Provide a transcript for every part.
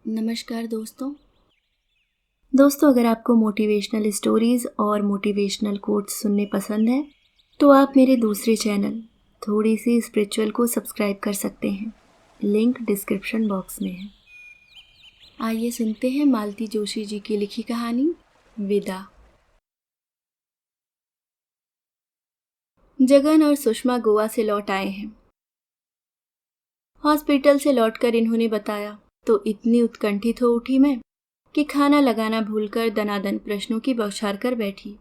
नमस्कार दोस्तों अगर आपको मोटिवेशनल स्टोरीज़ और मोटिवेशनल कोट्स सुनने पसंद है तो आप मेरे दूसरे चैनल थोड़ी सी स्पिरिचुअल को सब्सक्राइब कर सकते हैं। लिंक डिस्क्रिप्शन बॉक्स में है। आइए सुनते हैं मालती जोशी जी की लिखी कहानी विदा। जगन और सुषमा गोवा से लौट आए हैं। हॉस्पिटल से लौटकर इन्होंने बताया तो इतनी उत्कंठित हो उठी मैं कि खाना लगाना भूलकर दनादन प्रश्नों की बौछार कर बैठी।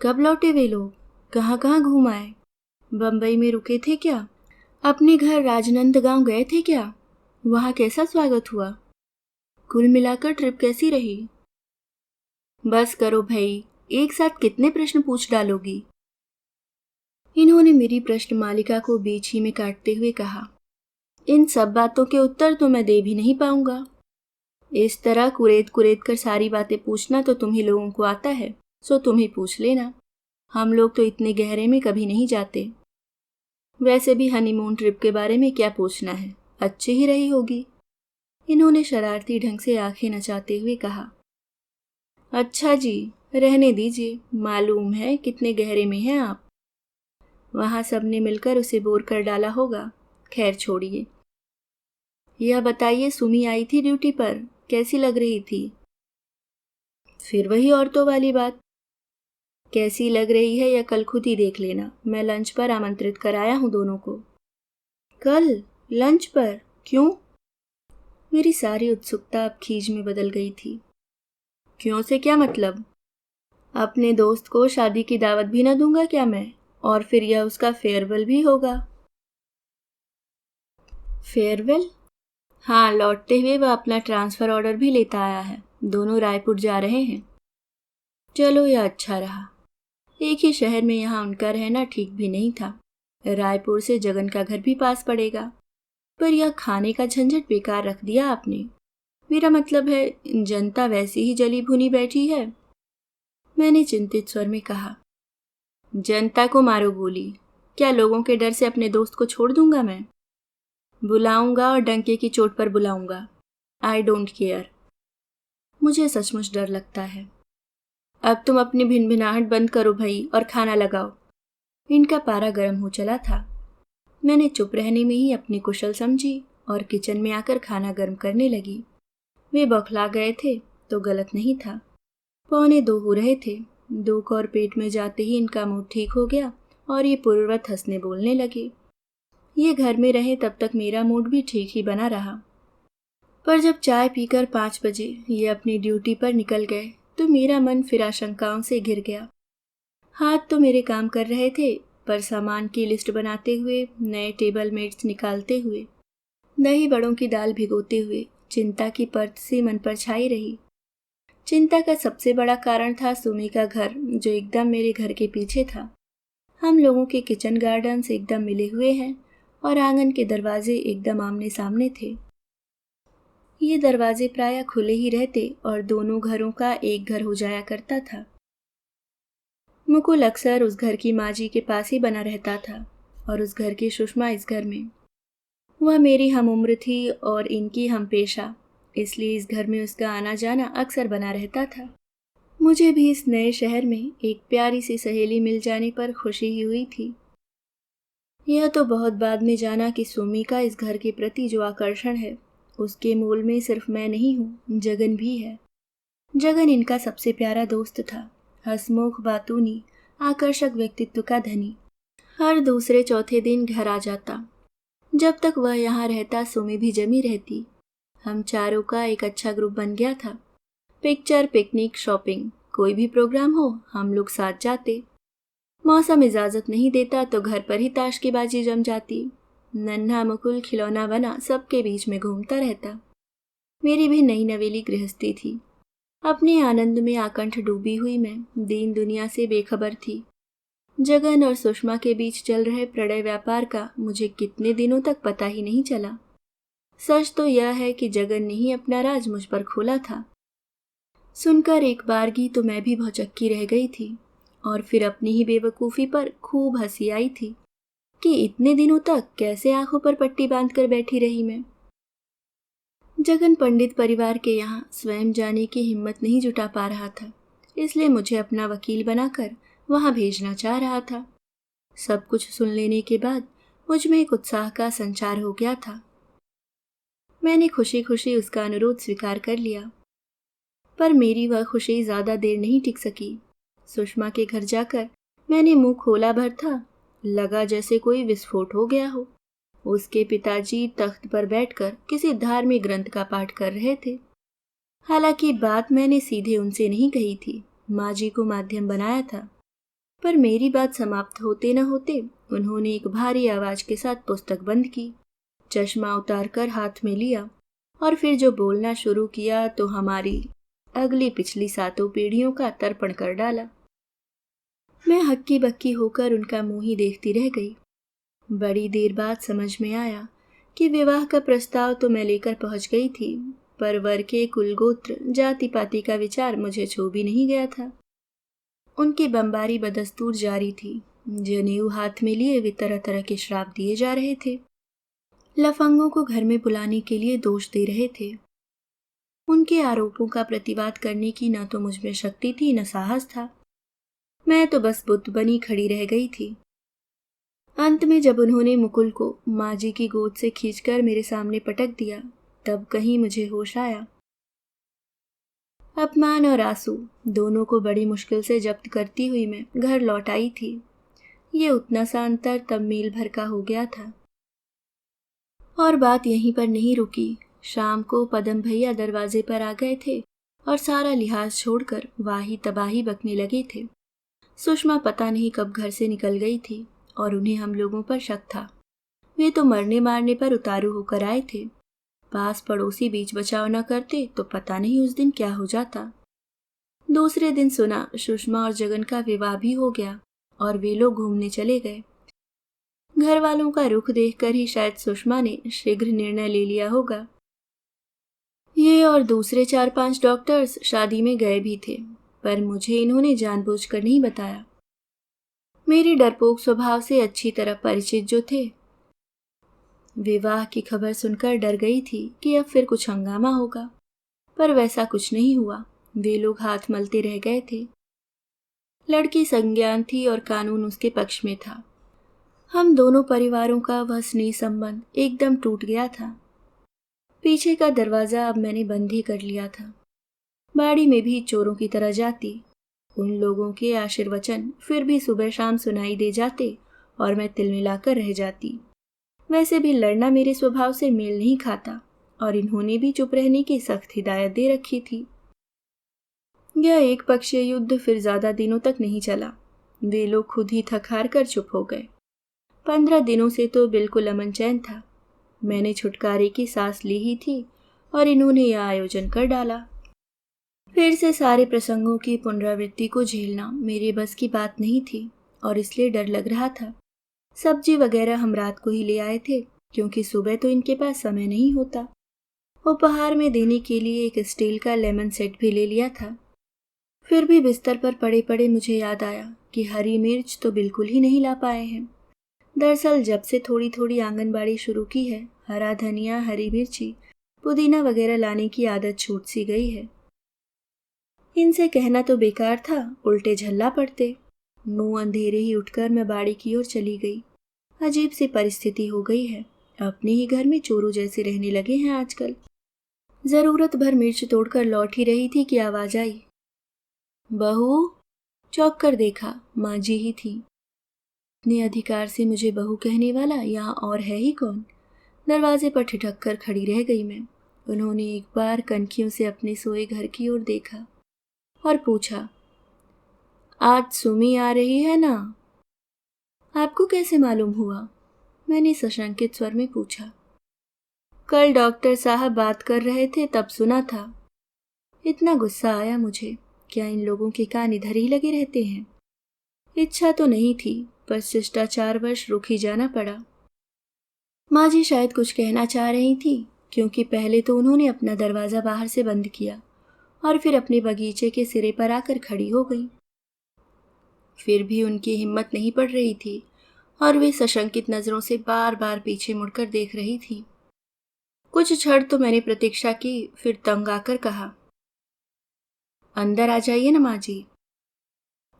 कब लौटे वे लोग? कहाँ कहाँ घूम आए? बम्बई में रुके थे क्या? अपने घर राजनंदगांव गए थे क्या? वहाँ कैसा स्वागत हुआ? कुल मिलाकर ट्रिप कैसी रही? बस करो भाई, एक साथ कितने प्रश्न पूछ डालोगी? इन्होंने मेरी प्रश्न मालिका को बीच ही में काटते हुए कहा, इन सब बातों के उत्तर तो मैं दे भी नहीं पाऊंगा। इस तरह कुरेद कुरेद कर सारी बातें पूछना तो तुम ही लोगों को आता है, सो तुम ही पूछ लेना। हम लोग तो इतने गहरे में कभी नहीं जाते। वैसे भी हनीमून ट्रिप के बारे में क्या पूछना है, अच्छी ही रही होगी। इन्होंने शरारती ढंग से आंखें नचाते हुए कहा। अच्छा जी, रहने दीजिए, मालूम है कितने गहरे में हैं आप। वहां सबने मिलकर उसे बोर कर डाला होगा। खैर छोड़िए। यह बताइए, सुमी आई थी ड्यूटी पर, कैसी लग रही थी? फिर वही औरतों वाली बात। कैसी लग रही है या कल खुद ही देख लेना। मैं लंच पर आमंत्रित कराया हूं दोनों को। कल लंच पर? क्यों? मेरी सारी उत्सुकता अब खीज में बदल गई थी। क्यों से क्या मतलब? अपने दोस्त को शादी की दावत भी न दूंगा क्या मैं? और फिर यह उसका फेयरवेल भी होगा। फेयरवेल? हाँ, लौटते हुए वह अपना ट्रांसफर ऑर्डर भी लेता आया है। दोनों रायपुर जा रहे हैं। चलो, यह अच्छा रहा। एक ही शहर में यहाँ उनका रहना ठीक भी नहीं था। रायपुर से जगन का घर भी पास पड़ेगा। पर यह खाने का झंझट बेकार रख दिया आपने। मेरा मतलब है, जनता वैसी ही जली भुनी बैठी है। मैंने चिंतित स्वर में कहा। जनता को मारो गोली, क्या लोगों के डर से अपने दोस्त को छोड़ दूंगा मैं? बुलाऊंगा और डंके की चोट पर बुलाऊंगा। I don't care. मुझे सचमुच डर लगता है। अब तुम अपनी भिनभिनाहट बंद करो भाई और खाना लगाओ। इनका पारा गर्म हो चला था। मैंने चुप रहने में ही अपनी कुशल समझी और किचन में आकर खाना गर्म करने लगी। वे बौखला गए थे तो गलत नहीं था। 1:45 हो रहे थे। 2 कौर पेट में जाते ही इनका मूड ठीक हो गया और ये पूर्ववत हंसने बोलने लगे। ये घर में रहे तब तक मेरा मूड भी ठीक ही बना रहा। पर जब चाय पीकर 5 बजे ये अपनी ड्यूटी पर निकल गए तो मेरा मन फिर आशंकाओं से घिर गया। हाथ तो मेरे काम कर रहे थे, पर सामान की लिस्ट बनाते हुए, नए टेबल मेट्स निकालते हुए, दही बड़ों की दाल भिगोते हुए चिंता की परत सी मन पर छाई रही। चिंता का सबसे बड़ा कारण था सुमी का घर, जो एकदम मेरे घर के पीछे था। हम लोगों के किचन गार्डन से एकदम मिले हुए हैं और आंगन के दरवाजे एकदम आमने सामने थे। ये दरवाजे प्रायः खुले ही रहते और दोनों घरों का एक घर हो जाया करता था। मुकुल अक्सर उस घर की माँ जी के पास ही बना रहता था और उस घर की सुषमा इस घर में। वह मेरी हम उम्र थी और इनकी हम पेशा, इसलिए इस घर में उसका आना जाना अक्सर बना रहता था। मुझे भी इस नए शहर में एक प्यारी सी सहेली मिल जाने पर खुशी ही हुई थी। यह तो बहुत बाद में जाना कि सुमी का इस घर के प्रति जो आकर्षण है, उसके मूल में सिर्फ मैं नहीं हूँ, जगन भी है। जगन इनका सबसे प्यारा दोस्त था, हंसमुख, बातूनी, आकर्षक व्यक्तित्व का धनी। हर दूसरे चौथे दिन घर आ जाता। जब तक वह यहाँ रहता सुमी भी जमी रहती। हम चारों का एक अच्छा ग्रुप बन गया था। पिक्चर, पिकनिक, शॉपिंग, कोई भी प्रोग्राम हो हम लोग साथ जाते। मौसम इजाजत नहीं देता तो घर पर ही ताश की बाजी जम जाती। नन्हा मुकुल खिलौना बना सबके बीच में घूमता रहता। मेरी भी नई नवेली गृहस्थी थी। अपने आनंद में आकंठ डूबी हुई मैं दीन दुनिया से बेखबर थी। जगन और सुषमा के बीच चल रहे प्रणय व्यापार का मुझे कितने दिनों तक पता ही नहीं चला। सच तो यह है कि जगन ने ही अपना राज मुझ पर खोला था। सुनकर एक बारगी तो मैं भी भौचक्की रह गई थी और फिर अपनी ही बेवकूफ़ी पर खूब हंसी आई थी कि इतने दिनों तक कैसे आंखों पर पट्टी बांधकर बैठी रही मैं। जगन पंडित परिवार के यहाँ स्वयं जाने की हिम्मत नहीं जुटा पा रहा था, इसलिए मुझे अपना वकील बनाकर वहाँ भेजना चाह रहा था। सब कुछ सुन लेने के बाद मुझ में एक उत्साह का संचार हो गया था। मैंने खुशी खुशी उसका अनुरोध स्वीकार कर लिया, पर मेरी वह खुशी ज्यादा देर नहीं टिक सकी। सुषमा के घर जाकर मैंने मुंह खोला भर था, लगा जैसे कोई विस्फोट हो गया हो। उसके पिताजी तख्त पर बैठकर किसी धार्मिक ग्रंथ का पाठ कर रहे थे। हालांकि बात मैंने सीधे उनसे नहीं कही थी, माँ जी को माध्यम बनाया था। पर मेरी बात समाप्त होते न होते उन्होंने एक भारी आवाज के साथ पुस्तक बंद की, चश्मा उतारकर हाथ में लिया और फिर जो बोलना शुरू किया तो हमारी अगली पिछली 7 पीढ़ियों का तर्पण कर डाला। मैं हक्की बक्की होकर उनका मुंह ही देखती रह गई। बड़ी देर बाद समझ में आया कि विवाह का प्रस्ताव तो मैं लेकर पहुंच गई थी, पर वर के कुलगोत्र जाति पाति का विचार मुझे छू भी नहीं गया था। उनकी बमबारी बदस्तूर जारी थी। जनेऊ हाथ में लिए वे तरह तरह के श्राप दिए जा रहे थे, लफंगों को घर में बुलाने के लिए दोष दे रहे थे। उनके आरोपों का प्रतिवाद करने की न तो मुझ में शक्ति थी न साहस था। मैं तो बस बुत बनी खड़ी रह गई थी। अंत में जब उन्होंने मुकुल को माँ जी की गोद से खींचकर मेरे सामने पटक दिया, तब कहीं मुझे होश आया। अपमान और आंसू दोनों को बड़ी मुश्किल से जब्त करती हुई मैं घर लौट आई थी। ये उतना सा अंतर तब मील भर का हो गया था। और बात यहीं पर नहीं रुकी। शाम को पदम भैया दरवाजे पर आ गए थे और सारा लिहाज छोड़कर वाही तबाही बकने लगे थे। सुषमा पता नहीं कब घर से निकल गई थी और उन्हें हम लोगों पर शक था। वे तो मरने मारने पर उतारू होकर आए थे। पास पड़ोसी बीच बचाव न करते तो पता नहीं उस दिन क्या हो जाता। दूसरे दिन सुना सुषमा और जगन का विवाह भी हो गया और वे लोग घूमने चले गए। घर वालों का रुख देखकर ही शायद सुषमा ने शीघ्र निर्णय ले लिया होगा। ये और दूसरे 4-5 डॉक्टर्स शादी में गए भी थे, पर मुझे इन्होंने जानबूझकर नहीं बताया। मेरे डरपोक स्वभाव से अच्छी तरह परिचित जो थे, विवाह की खबर सुनकर डर गई थी कि अब फिर कुछ हंगामा होगा, पर वैसा कुछ नहीं हुआ। वे लोग हाथ मलते रह गए थे। लड़की संज्ञान थी और कानून उसके पक्ष में था। हम दोनों परिवारों का वह स्नेह संबंध एकदम टूट गया था। पीछे का दरवाजा अब मैंने बंद ही कर लिया था। बाड़ी में भी चोरों की तरह जाती। उन लोगों के आशीर्वचन फिर भी सुबह शाम सुनाई दे जाते और मैं तिलमिलाकर रह जाती। वैसे भी लड़ना मेरे स्वभाव से मेल नहीं खाता और इन्होंने भी चुप रहने की सख्त हिदायत दे रखी थी। यह एक पक्षीय युद्ध फिर ज्यादा दिनों तक नहीं चला। वे लोग खुद ही थक हार कर चुप हो गए। 15 दिनों से तो बिल्कुल अमन चैन था। मैंने छुटकारे की सांस ली ही थी और इन्होंने यह आयोजन कर डाला। फिर से सारे प्रसंगों की पुनरावृत्ति को झेलना मेरे बस की बात नहीं थी और इसलिए डर लग रहा था। सब्जी वगैरह हम रात को ही ले आए थे, क्योंकि सुबह तो इनके पास समय नहीं होता। उपहार में देने के लिए एक स्टील का लेमन सेट भी ले लिया था। फिर भी बिस्तर पर पड़े पड़े मुझे याद आया कि हरी मिर्च तो बिल्कुल ही नहीं ला पाए हैं। दरअसल जब से थोड़ी थोड़ी आंगनबाड़ी शुरू की है, हरा धनिया, हरी मिर्ची, पुदीना वगैरह लाने की आदत छूट सी गई है। इनसे कहना तो बेकार था, उल्टे झल्ला पड़ते। मुंह अंधेरे ही उठकर मैं बाड़ी की ओर चली गई। अजीब सी परिस्थिति हो गई है। अपने ही घर में चोरों जैसे रहने लगे हैं आजकल। जरूरत भर मिर्च तोड़कर लौट ही रही थी कि आवाज आई, बहू। चौंक कर देखा, माँ जी ही थी। अपने अधिकार से मुझे बहू कहने वाला यहाँ और है ही कौन। दरवाजे पर ठिठक कर खड़ी रह गई मैं। उन्होंने एक बार कनखियों से अपने सोए घर की ओर देखा और पूछा, आज सुमी आ रही है ना? आपको कैसे मालूम हुआ? मैंने सशंकित स्वर में पूछा। कल डॉक्टर साहब बात कर रहे थे तब सुना था। इतना गुस्सा आया मुझे। क्या इन लोगों के कान इधर ही लगे रहते हैं? इच्छा तो नहीं थी, पर शिष्टाचारवश रुक ही जाना पड़ा। माँ जी शायद कुछ कहना चाह रही थी, क्योंकि पहले तो उन्होंने अपना दरवाजा बाहर से बंद किया और फिर अपने बगीचे के सिरे पर आकर खड़ी हो गई। फिर भी उनकी हिम्मत नहीं पड़ रही थी और वे सशंकित नजरों से बार बार पीछे मुड़कर देख रही थी। कुछ क्षण तो मैंने प्रतीक्षा की, फिर तंग आकर कहा, अंदर आ जाइए ना माँ जी।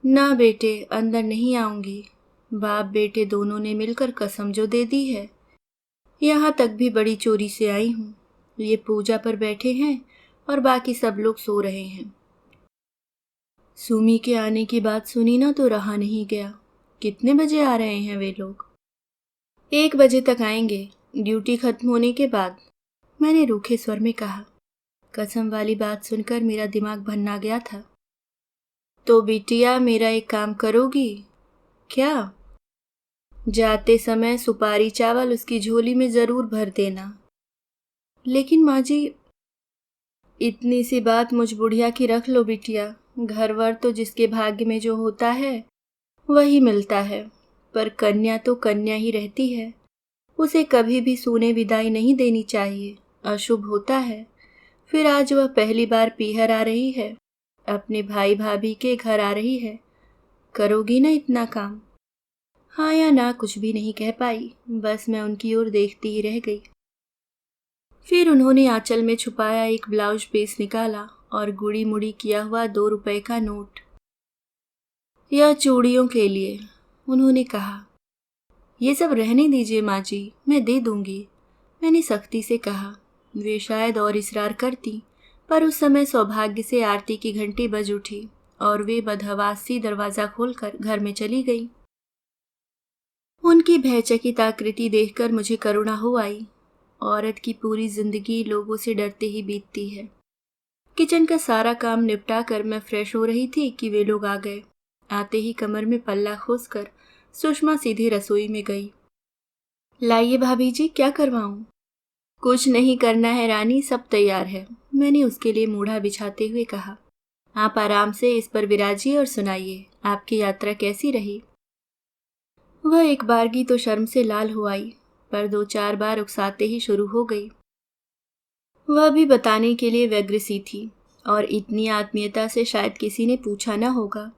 ना बेटे, अंदर नहीं आऊंगी। बाप बेटे दोनों ने मिलकर कसम जो दे दी है। यहाँ तक भी बड़ी चोरी से आई हूँ। ये पूजा पर बैठे हैं और बाकी सब लोग सो रहे हैं। सुमी के आने की बात सुनी ना तो रहा नहीं गया। कितने बजे आ रहे हैं वे लोग? 1 बजे तक आएंगे, ड्यूटी खत्म होने के बाद, मैंने रूखे स्वर में कहा। कसम वाली बात सुनकर मेरा दिमाग भन्ना गया था। तो बिटिया मेरा एक काम करोगी क्या? जाते समय सुपारी चावल उसकी झोली में जरूर भर देना। लेकिन माँ जी, इतनी सी बात मुझ बुढ़िया की रख लो बिटिया। घर वर तो जिसके भाग्य में जो होता है वही मिलता है, पर कन्या तो कन्या ही रहती है। उसे कभी भी सूने विदाई नहीं देनी चाहिए, अशुभ होता है। फिर आज वह पहली बार पीहर आ रही है, अपने भाई भाभी के घर आ रही है। करोगी ना इतना काम? हाँ या ना कुछ भी नहीं कह पाई, बस मैं उनकी ओर देखती ही रह गई। फिर उन्होंने आंचल में छुपाया एक ब्लाउज पीस निकाला और गुड़ी मुड़ी किया हुआ 2 रुपए का नोट। यह चूड़ियों के लिए, उन्होंने कहा। ये सब रहने दीजिए माँ जी, मैं दे दूंगी, मैंने सख्ती से कहा। वे शायद और इसरार करती, पर उस समय सौभाग्य से आरती की घंटी बज उठी और वे बदहवास सी दरवाजा खोलकर घर में चली गई। उनकी भयचकित आकृति देखकर मुझे करुणा हो आई। औरत की पूरी जिंदगी लोगों से डरते ही बीतती है। किचन का सारा काम निपटा कर मैं फ्रेश हो रही थी कि वे लोग आ गए। आते ही कमर में पल्ला खोसकर सुषमा सीधे रसोई में गई। लाइए भाभी जी, क्या करवाऊं? कुछ नहीं करना है रानी, सब तैयार है, मैंने उसके लिए मूढ़ा बिछाते हुए कहा। आप आराम से इस पर विराजिए और सुनाइए, आपकी यात्रा कैसी रही? वह एक बारगी तो शर्म से लाल हो आई, पर 2-4 बार उकसाते ही शुरू हो गई। वह भी बताने के लिए व्यग्र सी थी, और इतनी आत्मीयता से शायद किसी ने पूछा न होगा।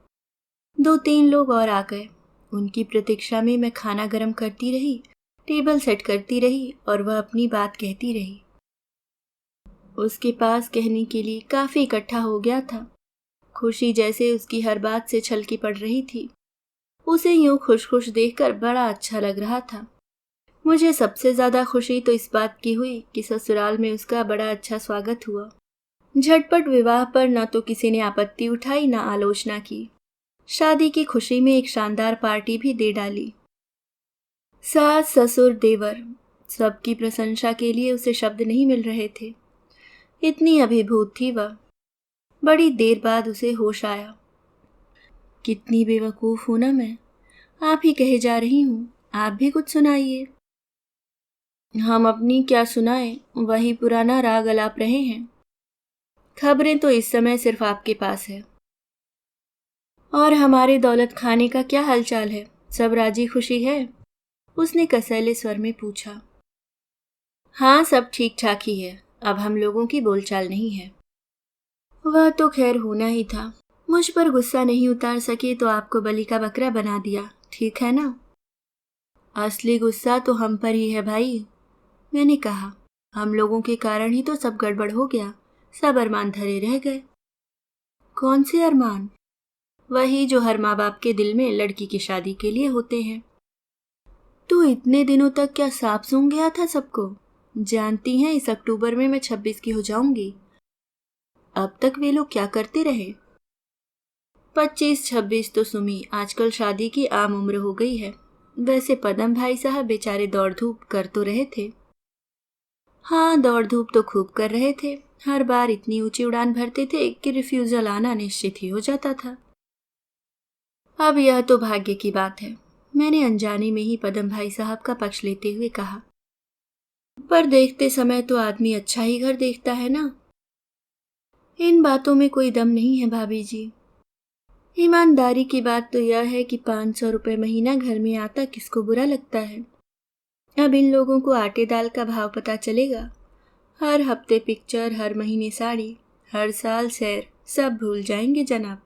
2-3 लोग और आ गए। उनकी प्रतीक्षा में मैं खाना गर्म करती रही, टेबल सेट करती रही और वह अपनी बात कहती रही। उसके पास कहने के लिए काफी इकट्ठा हो गया था। खुशी जैसे उसकी हर बात से छलकी पड़ रही थी। उसे यूं खुश खुश देखकर बड़ा अच्छा लग रहा था। मुझे सबसे ज्यादा खुशी तो इस बात की हुई कि ससुराल में उसका बड़ा अच्छा स्वागत हुआ। झटपट विवाह पर न तो किसी ने आपत्ति उठाई न आलोचना की। शादी की खुशी में एक शानदार पार्टी भी दे डाली। सास ससुर देवर सबकी प्रशंसा के लिए उसे शब्द नहीं मिल रहे थे। इतनी अभिभूत थी वह। बड़ी देर बाद उसे होश आया। कितनी बेवकूफ हूं ना मैं, आप ही कहे जा रही हूं, आप भी कुछ सुनाइए। हम अपनी क्या सुनाएं, वही पुराना राग अलाप रहे हैं। खबरें तो इस समय सिर्फ आपके पास है। और हमारे दौलत खाने का क्या हालचाल है, सब राजी खुशी है? उसने कसैले स्वर में पूछा। हाँ, सब ठीक ठाक ही है, अब हम लोगों की बोलचाल नहीं है। वह तो खैर होना ही था। मुझ पर गुस्सा नहीं उतार सके तो आपको बलि का बकरा बना दिया, ठीक है ना? असली गुस्सा तो हम पर ही है भाई, मैंने कहा। हम लोगों के कारण ही तो सब गड़बड़ हो गया, सब अरमान धरे रह गए। कौन से अरमान? वही जो हर माँ बाप के दिल में लड़की की शादी के लिए होते हैं। तो इतने दिनों तक क्या सांप सूंघ गया था सबको? जानती हैं इस अक्टूबर में मैं 26 की हो जाऊंगी। अब तक वे लोग क्या करते रहे? 25-26 तो सुमी आजकल शादी की आम उम्र हो गई है। वैसे पदम भाई साहब बेचारे दौड़ धूप कर तो रहे थे। हाँ, दौड़ धूप तो खूब कर रहे थे। हर बार इतनी ऊंची उड़ान भरते थे कि रिफ्यूजल आना निश्चित ही हो जाता था। अब यह तो भाग्य की बात है, मैंने अनजाने में ही पदम भाई साहब का पक्ष लेते हुए कहा। पर देखते समय तो आदमी अच्छा ही घर देखता है ना। इन बातों में कोई दम नहीं है भाभी जी। ईमानदारी की बात तो यह है कि 500 रुपये महीना घर में आता किसको बुरा लगता है। अब इन लोगों को आटे दाल का भाव पता चलेगा। हर हफ्ते पिक्चर, हर महीने साड़ी, हर साल सैर, सब भूल जाएंगे जनाब।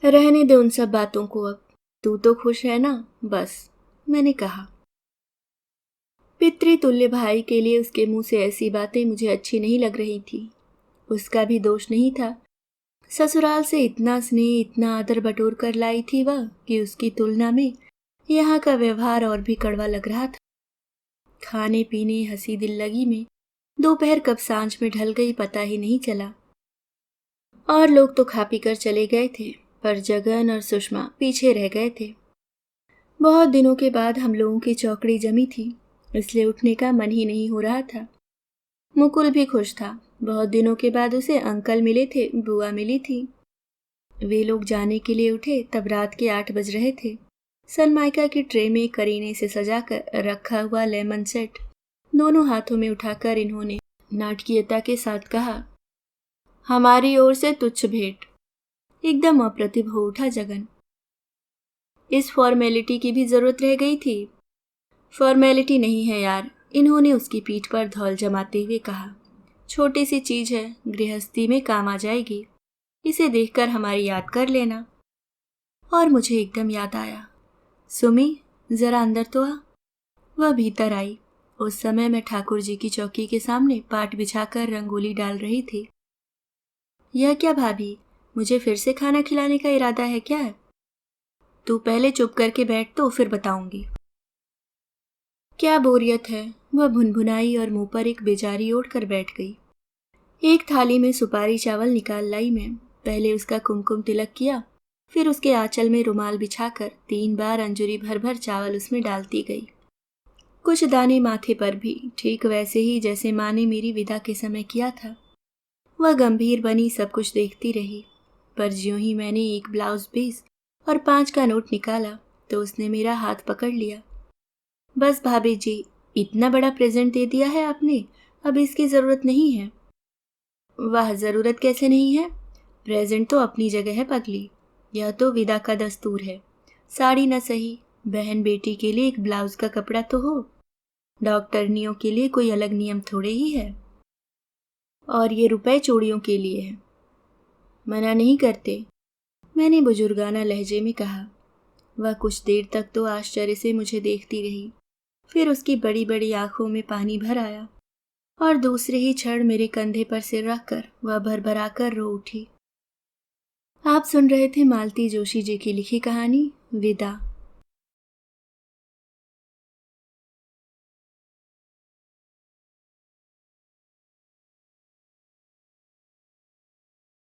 रहने दे उन सब बातों को अब। तू तो खुश है ना, बस, मैंने कहा। पितृतुल्य भाई के लिए उसके मुंह से ऐसी बातें मुझे अच्छी नहीं लग रही थी। उसका भी दोष नहीं था। ससुराल से इतना स्नेह, इतना आदर बटोर कर लाई थी वह कि उसकी तुलना में यहाँ का व्यवहार और भी कड़वा लग रहा था। खाने पीने, हंसी दिल लगी में दोपहर कब सांझ में ढल गई पता ही नहीं चला। और लोग तो खा पी कर चले गए थे, पर जगन और सुषमा पीछे रह गए थे। बहुत दिनों के बाद हम लोगों की चौकड़ी जमी थी, इसलिए उठने का मन ही नहीं हो रहा था। मुकुल भी खुश था। बहुत दिनों के बाद उसे अंकल मिले थे, बुआ मिली थी। वे लोग जाने के लिए उठे तब रात के 8 बज रहे थे। सनमाइका की ट्रे में करीने से सजाकर रखा हुआ लेमन सेट दोनों हाथों में उठाकर इन्होंने नाटकीयता के साथ कहा, हमारी ओर से तुच्छ भेंट। एकदम अप्रतिभ हो उठा जगन। इस फॉर्मेलिटी की भी जरूरत रह गई थी। फॉर्मेलिटी नहीं है यार, इन्होंने उसकी पीठ पर धौल जमाते हुए कहा। छोटी सी चीज है, गृहस्थी में काम आ जाएगी। इसे देखकर हमारी याद कर लेना। और मुझे एकदम याद आया, सुमी जरा अंदर तो आ। वह भीतर आई। उस समय मैं ठाकुर जी की चौकी के सामने पाट बिछाकर रंगोली डाल रही थी। यह क्या भाभी, मुझे फिर से खाना खिलाने का इरादा है क्या? तू पहले चुप करके बैठ तो फिर बताऊंगी। क्या बोरियत है, वह भुनभुनाई और मुंह पर एक बेजारी ओढ़ कर बैठ गई। एक थाली में सुपारी चावल निकाल लाई मैं। पहले उसका कुमकुम तिलक किया, फिर उसके आंचल में रुमाल बिछाकर 3 बार अंजुरी भर भर चावल उसमें डालती गई। कुछ दाने माथे पर भी, ठीक वैसे ही जैसे माँ ने मेरी विदा के समय किया था। वह गंभीर बनी सब कुछ देखती रही, पर ज्यों ही मैंने एक ब्लाउज पीस और 5 का नोट निकाला तो उसने मेरा हाथ पकड़ लिया। बस भाभी जी, इतना बड़ा प्रेजेंट दे दिया है आपने, अब इसकी जरूरत नहीं है। वाह, जरूरत कैसे नहीं है? प्रेजेंट तो अपनी जगह है पगली। यह तो विदा का दस्तूर है। साड़ी न सही, बहन बेटी के लिए एक ब्लाउज का कपड़ा तो हो। डॉक्टरनियों के लिए कोई अलग नियम थोड़े ही है। और ये रुपए चूड़ियों के लिए है। मना नहीं करते, मैंने बुजुर्गाना लहजे में कहा। वह कुछ देर तक तो आश्चर्य से मुझे देखती रही, फिर उसकी बड़ी बड़ी आंखों में पानी भर आया और दूसरे ही क्षण मेरे कंधे पर सिर रखकर वह भरभरा कर रो उठी। आप सुन रहे थे मालती जोशी जी की लिखी कहानी विदा।